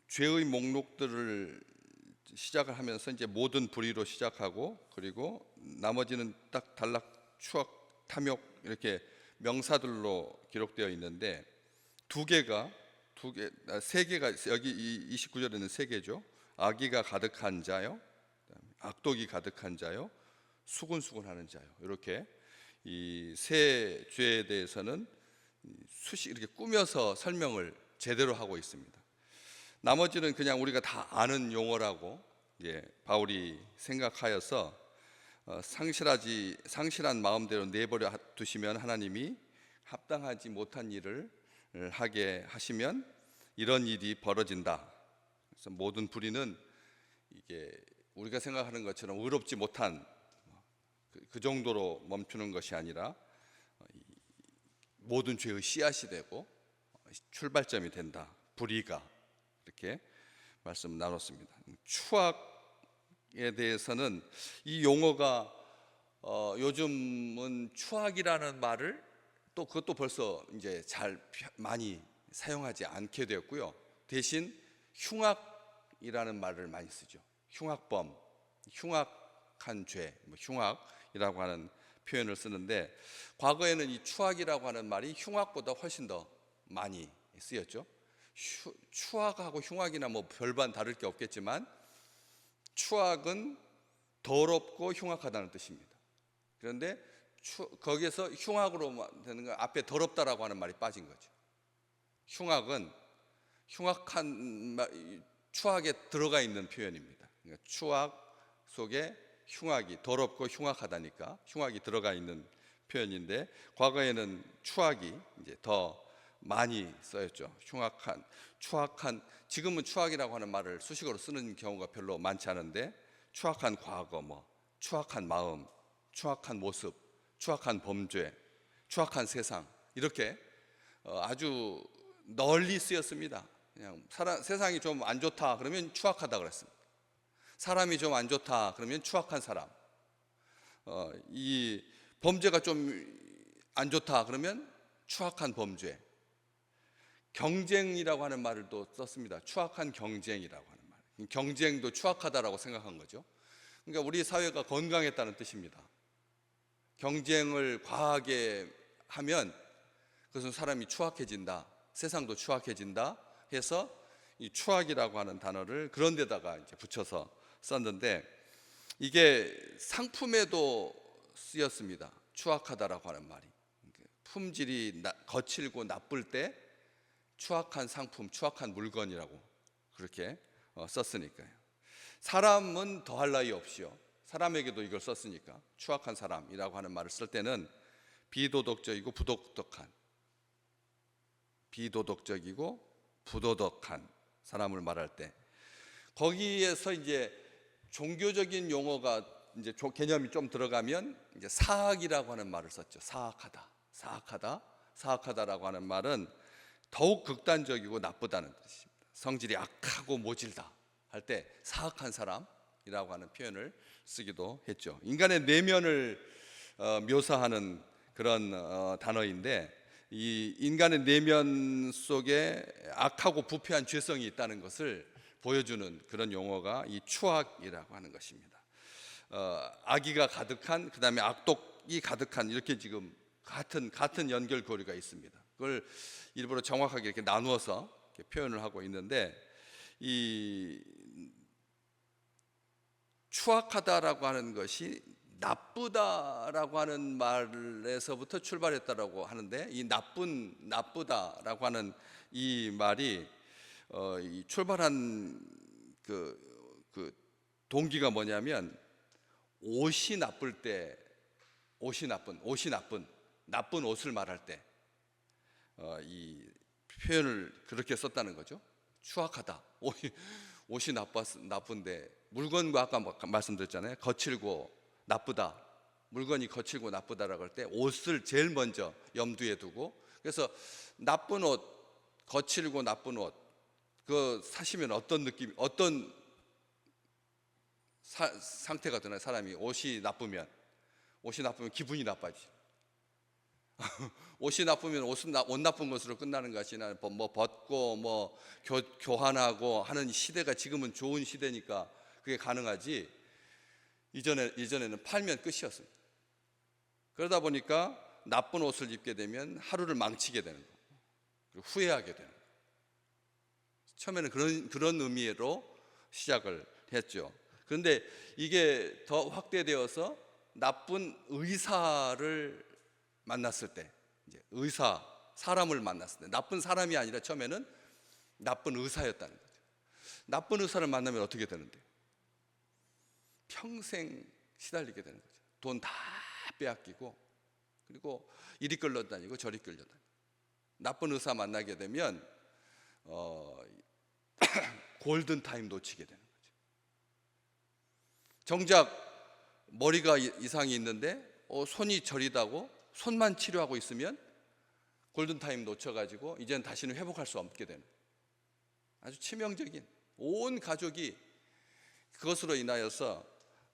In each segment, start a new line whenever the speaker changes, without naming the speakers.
죄의 목록들을 시작을 하면서 이제 모든 불의로 시작하고, 그리고 나머지는 딱 단락, 추악, 탐욕 이렇게 명사들로 기록되어 있는데 세 개가 여기 이 29절에는 세 개죠. 악의가 가득한 자요, 악독이 가득한 자요, 수군수군하는 자요. 이렇게 이 세 죄에 대해서는 이렇게 꾸며서 설명을 제대로 하고 있습니다. 나머지는 그냥 우리가 다 아는 용어라고 바울이 생각하여서 상실한 마음대로 내버려 두시면 하나님이 합당하지 못한 일을 하게 하시면 이런 일이 벌어진다. 그래서 모든 불의는 이게 우리가 생각하는 것처럼 의롭지 못한 그 정도로 멈추는 것이 아니라 모든 죄의 씨앗이 되고 출발점이 된다. 불의가 이렇게 말씀 나눴습니다. 추악에 대해서는 이 용어가 요즘은 추악이라는 말을 또 그것도 벌써 이제 많이 사용하지 않게 되었고요. 대신 흉악이라는 말을 많이 쓰죠. 흉악범, 흉악한 죄, 흉악이라고 하는 표현을 쓰는데, 과거에는 이 추악이라고 하는 말이 흉악보다 훨씬 더 많이 쓰였죠. 추악하고 흉악이나 뭐 별반 다를 게 없겠지만 추악은 더럽고 흉악하다는 뜻입니다. 그런데 거기에서 흉악으로 되는 거 앞에 더럽다라고 하는 말이 빠진 거죠. 흉악은 추악에 들어가 있는 표현입니다. 그러니까 추악 속에 흉악이, 더럽고 흉악하다니까 흉악이 들어가 있는 표현인데, 과거에는 추악이 이제 더 많이 쓰였죠. 추악한, 지금은 추악이라고 하는 말을 수식어로 쓰는 경우가 별로 많지 않은데, 추악한 과거, 추악한 마음, 추악한 모습, 추악한 범죄, 추악한 세상, 이렇게 아주 널리 쓰였습니다. 그냥 세상이 좀 안 좋다 그러면 추악하다 그랬습니다. 사람이 좀 안 좋다 그러면 추악한 사람, 이 범죄가 좀 안 좋다 그러면 추악한 범죄, 경쟁이라고 하는 말을 또 썼습니다. 추악한 경쟁이라고 하는 말. 경쟁도 추악하다라고 생각한 거죠. 그러니까 우리 사회가 건강했다는 뜻입니다. 경쟁을 과하게 하면 그것은 사람이 추악해진다, 세상도 추악해진다 해서 이 추악이라고 하는 단어를 그런 데다가 이제 붙여서 썼는데, 이게 상품에도 쓰였습니다. 추악하다라고 하는 말이. 품질이 거칠고 나쁠 때 추악한 상품, 추악한 물건이라고 그렇게 썼으니까요. 사람은 더할 나위 없이요, 사람에게도 이걸 썼으니까 추악한 사람이라고 하는 말을 쓸 때는 비도덕적이고 부도덕한 사람을 말할 때, 거기에서 이제 종교적인 용어가 이제 개념이 좀 들어가면 이제 사악이라고 하는 말을 썼죠. 사악하다라고 하는 말은 더욱 극단적이고 나쁘다는 뜻입니다. 성질이 악하고 모질다 할 때 사악한 사람이라고 하는 표현을 쓰기도 했죠. 인간의 내면을 묘사하는 그런 단어인데, 이 인간의 내면 속에 악하고 부패한 죄성이 있다는 것을 보여주는 그런 용어가 이 추악이라고 하는 것입니다. 악의가 가득한, 그 다음에 악독이 가득한, 이렇게 지금 같은 연결고리가 있습니다. 그걸 일부러 정확하게 이렇게 나누어서 이렇게 표현을 하고 있는데, 이 추악하다라고 하는 것이 나쁘다라고 하는 말에서부터 출발했다라고 하는데, 이 나쁘다라고 하는 이 말이 이 출발한 그 동기가 뭐냐면, 옷이 나쁜 나쁜 옷을 말할 때 이 표현을 그렇게 썼다는 거죠. 추악하다, 옷이 나쁜데, 물건과 아까 말씀드렸잖아요. 거칠고 나쁘다, 물건이 거칠고 나쁘다라고 할 때 옷을 제일 먼저 염두에 두고, 그래서 나쁜 옷, 거칠고 나쁜 옷, 그거 사시면 어떤 느낌, 어떤 상태가 드나요? 사람이 옷이 나쁘면 기분이 나빠지죠. 옷이 나쁘면 옷 나쁜 것으로 끝나는 것이 아니라 뭐 벗고 뭐 교환하고 하는 시대가 지금은 좋은 시대니까 그게 가능하지, 이전에는 팔면 끝이었습니다. 그러다 보니까 나쁜 옷을 입게 되면 하루를 망치게 되는 거예요. 그리고 후회하게 되는 거예요. 처음에는 그런 의미로 시작을 했죠. 그런데 이게 더 확대되어서 나쁜 의사를 만났을 때, 이제 사람을 만났을 때, 나쁜 사람이 아니라 처음에는 나쁜 의사였다는 거죠. 나쁜 의사를 만나면 어떻게 되는데? 평생 시달리게 되는 거죠. 돈 다 빼앗기고, 그리고 이리 끌려다니고 저리 끌려다니고. 나쁜 의사 만나게 되면 골든타임 놓치게 되는 거죠. 정작 머리가 이상이 있는데 손이 저리다고 손만 치료하고 있으면 골든타임 놓쳐가지고 이제는 다시는 회복할 수 없게 되는, 아주 치명적인, 온 가족이 그것으로 인하여서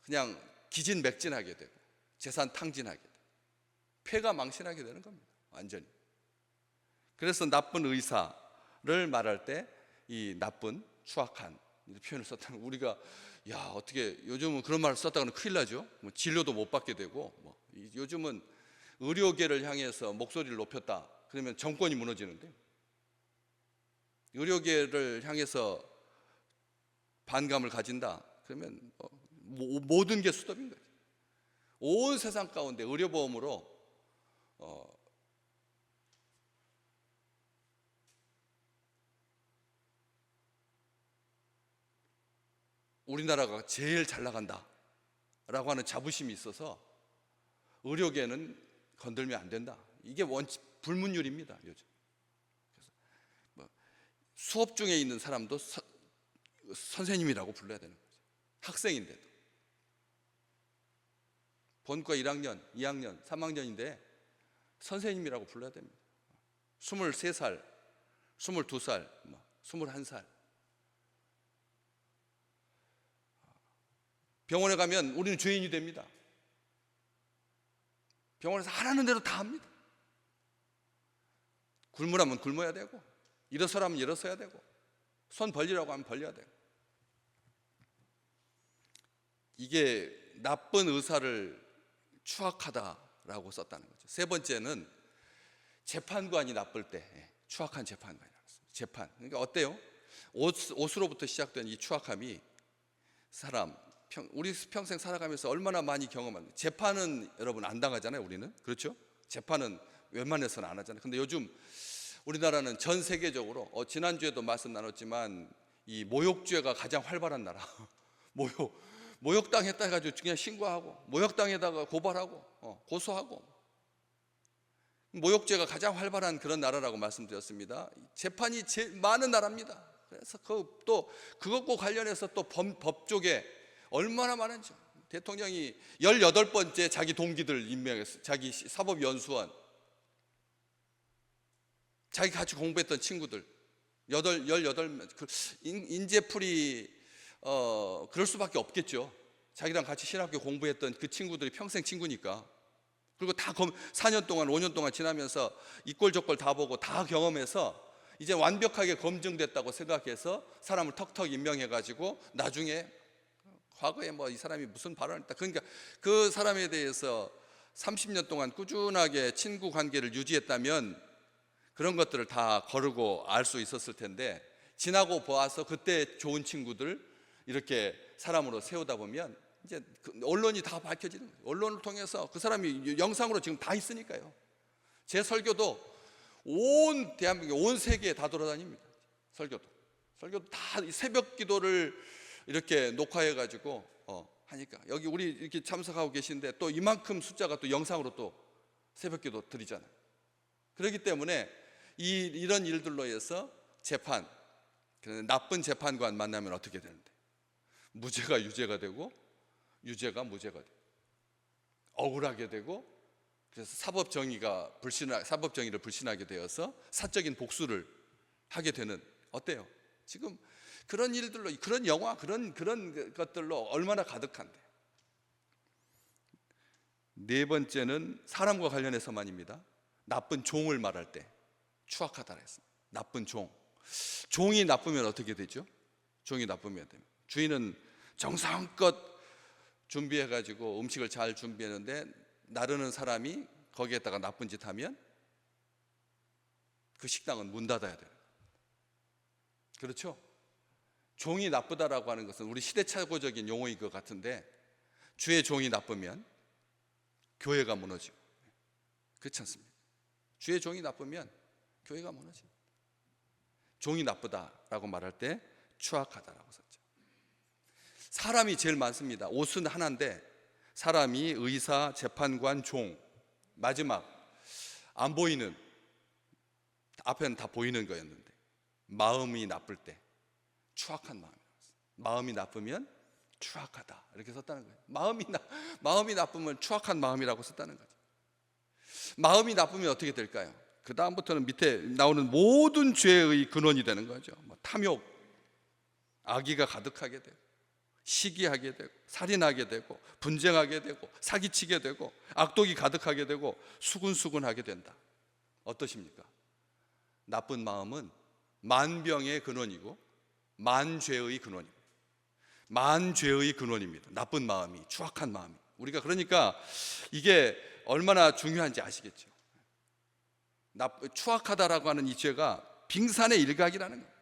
그냥 기진맥진하게 되고 재산 탕진하게 되고 폐가 망신하게 되는 겁니다. 완전히. 그래서 나쁜 의사를 말할 때 이 나쁜, 추악한 표현을 썼다는, 우리가 어떻게 요즘은 그런 말을 썼다가는 큰일 나죠. 뭐 진료도 못 받게 되고, 요즘은 의료계를 향해서 목소리를 높였다 그러면 정권이 무너지는데, 의료계를 향해서 반감을 가진다 그러면 모든 게 수dob인 거죠. 온 세상 가운데 의료보험으로 우리나라가 제일 잘 나간다 라고 하는 자부심이 있어서 의료계는 건들면 안 된다, 이게 불문율입니다. 요즘. 그래서 수업 중에 있는 사람도 선생님이라고 불러야 되는 거죠. 학생인데도. 본과 1학년, 2학년, 3학년인데 선생님이라고 불러야 됩니다. 23살, 22살, 21살. 병원에 가면 우리는 죄인이 됩니다. 병원에서 하라는 대로 다 합니다. 굶으라면 굶어야 되고, 일어서라면 일어서야 되고, 손 벌리라고 하면 벌려야 되고. 이게 나쁜 의사를 추악하다라고 썼다는 거죠. 세 번째는 재판관이 나쁠 때 추악한 재판관이 나왔어요. 재판. 그러니까 어때요? 옷으로부터 시작된 이 추악함이 우리 평생 살아가면서 얼마나 많이 경험합니다. 재판은 여러분 안 당하잖아요, 우리는. 그렇죠? 재판은 웬만해서는 안 하잖아요. 근데 요즘 우리나라는 전 세계적으로 지난주에도 말씀 나눴지만 이 모욕죄가 가장 활발한 나라. 모욕당했다 해가지고 그냥 신고하고, 모욕당에다가 고발하고, 고소하고, 모욕죄가 가장 활발한 그런 나라라고 말씀드렸습니다. 재판이 제일 많은 나라입니다. 그래서 그것과 관련해서 또 법조계 얼마나 많은지. 대통령이 18번째 자기 동기들 임명했어요. 자기 사법연수원, 자기 같이 공부했던 친구들 18명. 인재풀이 그럴 수밖에 없겠죠. 자기랑 같이 신학교 공부했던 그 친구들이 평생 친구니까. 그리고 다 4년 동안 5년 동안 지나면서 이꼴저꼴 다 보고 다 경험해서 이제 완벽하게 검증됐다고 생각해서 사람을 턱턱 임명해가지고 나중에 과거에 이 사람이 무슨 발언을 했다, 그러니까 그 사람에 대해서 30년 동안 꾸준하게 친구 관계를 유지했다면 그런 것들을 다 거르고 알 수 있었을 텐데, 지나고 보아서 그때 좋은 친구들 이렇게 사람으로 세우다 보면 이제 언론이 다 밝혀지는 거예요. 언론을 통해서 그 사람이 영상으로 지금 다 있으니까요. 제 설교도 온 대한민국, 온 세계에 다 돌아다닙니다. 설교도 다 새벽 기도를 이렇게 녹화해 가지고 하니까, 여기 우리 이렇게 참석하고 계신데 또 이만큼 숫자가 또 영상으로 또 새벽 기도 드리잖아요. 그렇기 때문에 이런 일들로 해서 재판, 나쁜 재판관 만나면 어떻게 되는데? 무죄가 유죄가 되고 유죄가 무죄가 되고 억울하게 되고, 그래서 사법정의를 불신하게 되어서 사적인 복수를 하게 되는, 어때요? 지금 그런 일들로, 그런 영화, 그런 것들로 얼마나 가득한데. 네 번째는 사람과 관련해서만입니다. 나쁜 종을 말할 때 추악하다라 했습니다. 나쁜 종. 종이 나쁘면 어떻게 되죠? 종이 나쁘면 됩니다. 주인은 정성껏 준비해가지고 음식을 잘 준비했는데 나르는 사람이 거기에다가 나쁜 짓 하면 그 식당은 문 닫아야 돼요. 그렇죠? 종이 나쁘다라고 하는 것은 우리 시대착오적인 용어인 것 같은데, 주의 종이 나쁘면 교회가 무너지고, 그렇지 않습니까? 주의 종이 나쁘면 교회가 무너집니다. 종이 나쁘다라고 말할 때 추악하다라고 썼죠. 사람이 제일 많습니다. 옷은 하나인데 사람이 의사, 재판관, 종, 마지막 안 보이는, 앞에는 다 보이는 거였는데 마음이 나쁠 때 추악한 마음이라고 했어요. 마음이 나쁘면 추악하다 이렇게 썼다는 거예요. 마음이 나쁘면 추악한 마음이라고 썼다는 거죠. 마음이 나쁘면 어떻게 될까요? 그 다음부터는 밑에 나오는 모든 죄의 근원이 되는 거죠. 탐욕, 악의가 가득하게 되고, 시기하게 되고, 살인하게 되고, 분쟁하게 되고, 사기치게 되고, 악독이 가득하게 되고, 수군수군하게 된다. 어떠십니까? 나쁜 마음은 만병의 근원이고 만죄의 근원입니다. 만죄의 근원입니다. 나쁜 마음이, 추악한 마음이. 우리가 그러니까 이게 얼마나 중요한지 아시겠죠? 추악하다라고 하는 이 죄가 빙산의 일각이라는 거예요.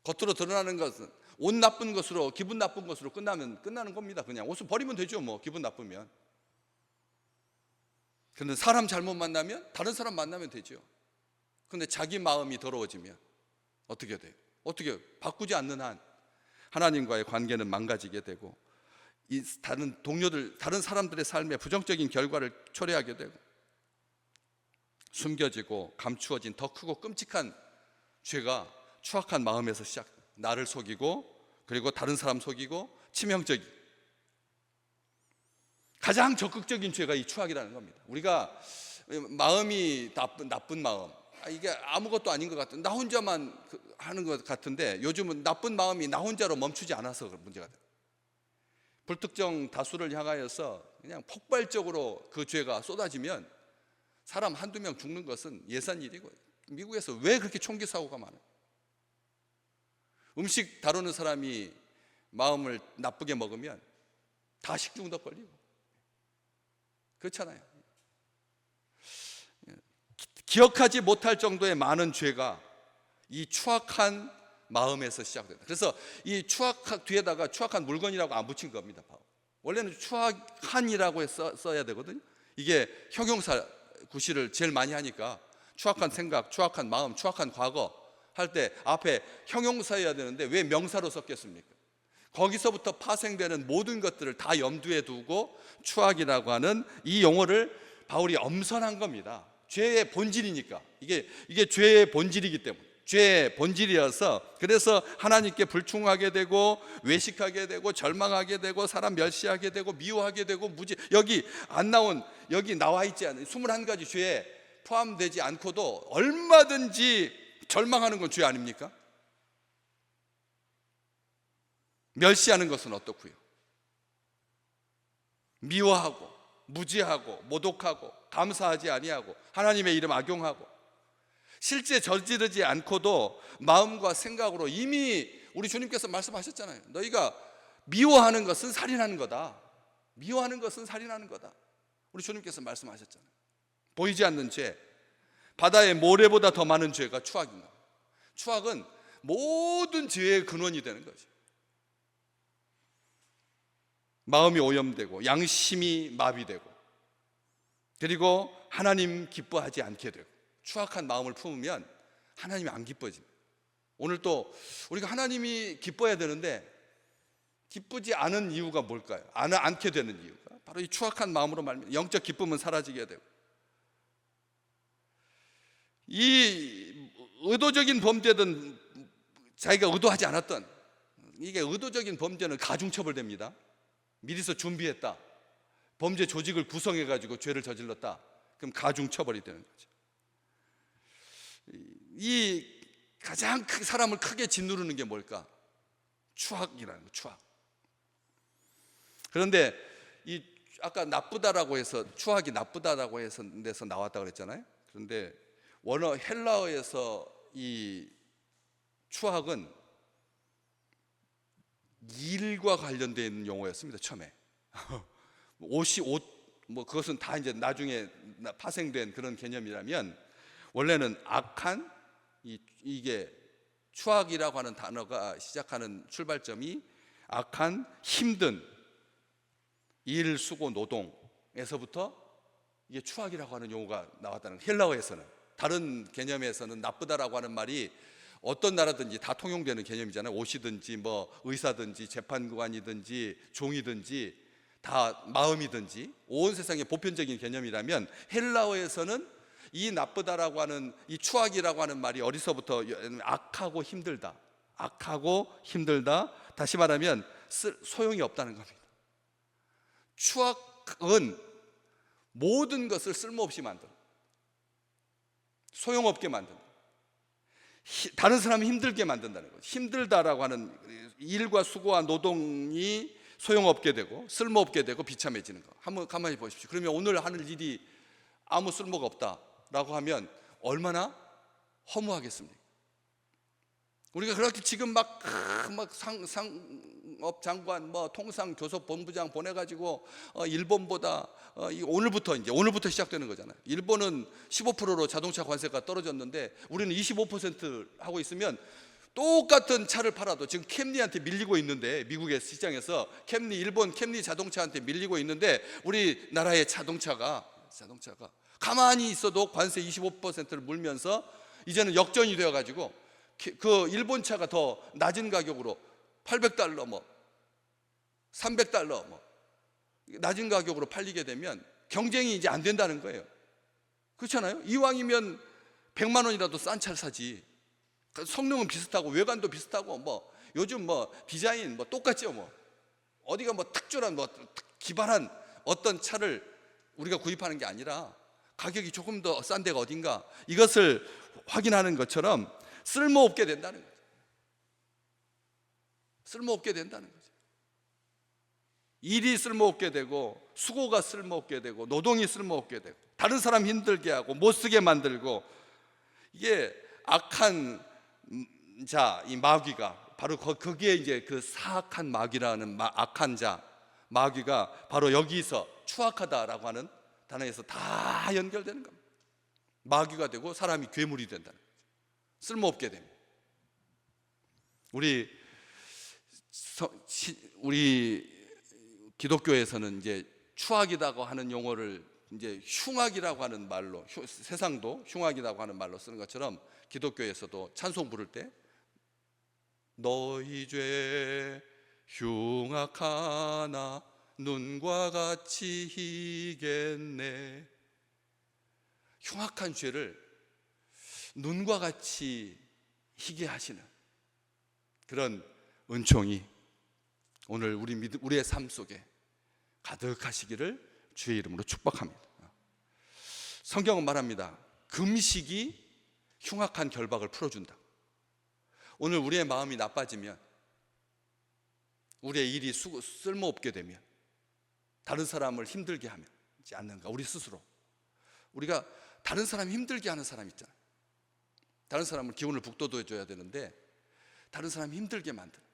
겉으로 드러나는 것은 옷 나쁜 것으로, 기분 나쁜 것으로 끝나는 겁니다. 그냥 옷을 버리면 되죠, 뭐 기분 나쁘면. 그런데 사람 잘못 만나면, 다른 사람 만나면 되죠. 그런데 자기 마음이 더러워지면 어떻게 돼요? 어떻게 바꾸지 않는 한 하나님과의 관계는 망가지게 되고, 이 다른 동료들, 다른 사람들의 삶에 부정적인 결과를 초래하게 되고, 숨겨지고 감추어진 더 크고 끔찍한 죄가 추악한 마음에서 시작돼요. 나를 속이고, 그리고 다른 사람 속이고, 치명적인, 가장 적극적인 죄가 이 추악이라는 겁니다. 우리가 마음이 나쁜 마음, 이게 아무것도 아닌 것 같은, 나 혼자만 하는 것 같은데, 요즘은 나쁜 마음이 나 혼자로 멈추지 않아서 문제가 돼요. 불특정 다수를 향하여서 그냥 폭발적으로 그 죄가 쏟아지면 사람 한두 명 죽는 것은 예산 일이고, 미국에서 왜 그렇게 총기 사고가 많아요? 음식 다루는 사람이 마음을 나쁘게 먹으면 다 식중독 걸리고, 그렇잖아요. 기억하지 못할 정도의 많은 죄가 이 추악한 마음에서 시작된다. 그래서 이 추악 뒤에다가 추악한 물건이라고 안 붙인 겁니다. 원래는 추악한이라고 써야 되거든요. 이게 형용사 구실을 제일 많이 하니까 추악한 생각, 추악한 마음, 추악한 과거 할 때 앞에 형용사여야 되는데 왜 명사로 썼겠습니까? 거기서부터 파생되는 모든 것들을 다 염두에 두고 추악이라고 하는 이 용어를 바울이 엄선한 겁니다. 죄의 본질이니까, 이게 죄의 본질이기 때문에, 죄의 본질이어서, 그래서 하나님께 불충하게 되고, 외식하게 되고, 절망하게 되고, 사람 멸시하게 되고, 미워하게 되고, 여기 나와 있지 않은 21가지 죄에 포함되지 않고도 얼마든지 절망하는 건 죄 아닙니까? 멸시하는 것은 어떻고요? 미워하고, 무지하고, 모독하고, 감사하지 아니하고, 하나님의 이름 악용하고, 실제 저지르지 않고도 마음과 생각으로 이미 우리 주님께서 말씀하셨잖아요. 너희가 미워하는 것은 살인하는 거다. 미워하는 것은 살인하는 거다. 우리 주님께서 말씀하셨잖아요. 보이지 않는 죄, 바다의 모래보다 더 많은 죄가 추악입니다. 추악은 모든 죄의 근원이 되는 거죠. 마음이 오염되고, 양심이 마비되고, 그리고 하나님 기뻐하지 않게 되고, 추악한 마음을 품으면 하나님이 안 기뻐집니다. 오늘 또 우리가 하나님이 기뻐해야 되는데 기쁘지 않은 이유가 뭘까요? 않게 되는 이유가 바로 이 추악한 마음으로 말미암아 영적 기쁨은 사라지게 되고, 이 의도적인 범죄든 자기가 의도하지 않았던, 이게 의도적인 범죄는 가중처벌됩니다. 미리서 준비했다, 범죄 조직을 구성해가지고 죄를 저질렀다, 그럼 가중처벌이 되는 거죠. 이 가장 사람을 크게 짓누르는 게 뭘까? 추악이라는 거, 추악. 그런데 이 아까 나쁘다라고 해서 추악이 나쁘다라고 해서 데서 나왔다 그랬잖아요. 그런데 원어 헬라어에서 이 추악은 일과 관련된 용어였습니다. 처음에 옷이 옷 뭐 그것은 다 이제 나중에 파생된 그런 개념이라면 원래는 악한 이게 추악이라고 하는 단어가 시작하는 출발점이 악한 힘든 일, 수고, 노동에서부터 이게 추악이라고 하는 용어가 나왔다는 거예요. 헬라어에서는. 다른 개념에서는 나쁘다라고 하는 말이 어떤 나라든지 다 통용되는 개념이잖아요. 옷이든지 뭐 의사든지 재판관이든지 종이든지 다 마음이든지 온 세상의 보편적인 개념이라면 헬라어에서는 이 나쁘다라고 하는 이 추악이라고 하는 말이 어디서부터 악하고 힘들다, 악하고 힘들다. 다시 말하면 소용이 없다는 겁니다. 추악은 모든 것을 쓸모없이 만든다, 소용없게 만든다, 다른 사람을 힘들게 만든다는 거죠. 힘들다라고 하는 일과 수고와 노동이 소용없게 되고 쓸모없게 되고 비참해지는 거. 한번 가만히 보십시오. 그러면 오늘 하는 일이 아무 쓸모가 없다라고 하면 얼마나 허무하겠습니까? 우리가 그렇게 지금 막 상업장관, 뭐 통상교섭본부장 보내가지고 일본보다 오늘부터 시작되는 거잖아요. 일본은 15%로 자동차 관세가 떨어졌는데 우리는 25% 하고 있으면 똑같은 차를 팔아도 지금 캠리한테 밀리고 있는데, 미국의 시장에서 일본 캠리 자동차한테 밀리고 있는데 우리나라의 자동차가 가만히 있어도 관세 25%를 물면서 이제는 역전이 되어가지고 그 일본 차가 더 낮은 가격으로 $800 뭐 $300 뭐 낮은 가격으로 팔리게 되면 경쟁이 이제 안 된다는 거예요. 그렇잖아요. 이왕이면 100만 원이라도 싼 차를 사지. 성능은 비슷하고 외관도 비슷하고 뭐 요즘 뭐 디자인 뭐 똑같죠. 뭐 어디가 뭐 특별한 뭐 기발한 어떤 차를 우리가 구입하는 게 아니라 가격이 조금 더 싼 데가 어딘가, 이것을 확인하는 것처럼 쓸모없게 된다는 거죠. 쓸모없게 된다는 거죠. 일이 쓸모없게 되고 수고가 쓸모없게 되고 노동이 쓸모없게 되고 다른 사람 힘들게 하고 못 쓰게 만들고, 이게 악한 자, 이 마귀가 바로 거기에 이제 그 사악한 마귀라는 악한 자, 마귀가 바로 여기서 추악하다라고 하는 단어에서 다 연결되는 겁니다. 마귀가 되고 사람이 괴물이 된다는 거죠. 쓸모없게 됩니다. 우리 기독교에서는 이제 추악이라고 하는 용어를 이제 흉악이라고 하는 말로, 세상도 흉악이라고 하는 말로 쓰는 것처럼 기독교에서도 찬송 부를 때 너희 죄 흉악하나 눈과 같이 희겠네. 흉악한 죄를 눈과 같이 희게 하시는 그런 은총이 오늘 우리의 삶 속에 가득하시기를 주의 이름으로 축복합니다. 성경은 말합니다. 금식이 흉악한 결박을 풀어준다. 오늘 우리의 마음이 나빠지면, 우리의 일이 쓸모없게 되면, 다른 사람을 힘들게 하지 않는가, 우리 스스로. 우리가 다른 사람 힘들게 하는 사람 있잖아요. 다른 사람을 기운을 북돋워줘야 되는데 다른 사람 힘들게 만드는,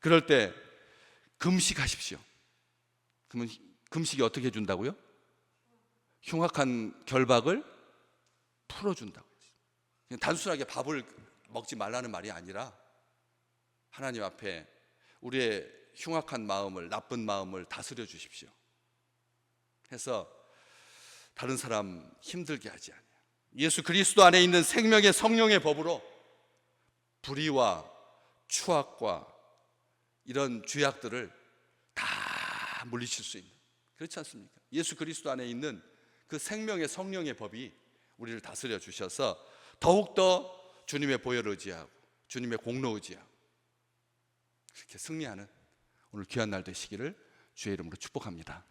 그럴 때 금식하십시오. 그러면 금식이 어떻게 해준다고요? 흉악한 결박을 풀어준다고. 그냥 단순하게 밥을 먹지 말라는 말이 아니라 하나님 앞에 우리의 흉악한 마음을, 나쁜 마음을 다스려 주십시오. 해서 다른 사람 힘들게 하지 않아요. 예수 그리스도 안에 있는 생명의 성령의 법으로 불의와 추악과 이런 죄악들을 다 물리칠 수 있는, 그렇지 않습니까? 예수 그리스도 안에 있는 그 생명의 성령의 법이 우리를 다스려 주셔서 더욱더 주님의 보혈을 의지하고 주님의 공로 의지하고 그렇게 승리하는 오늘 귀한 날 되시기를 주의 이름으로 축복합니다.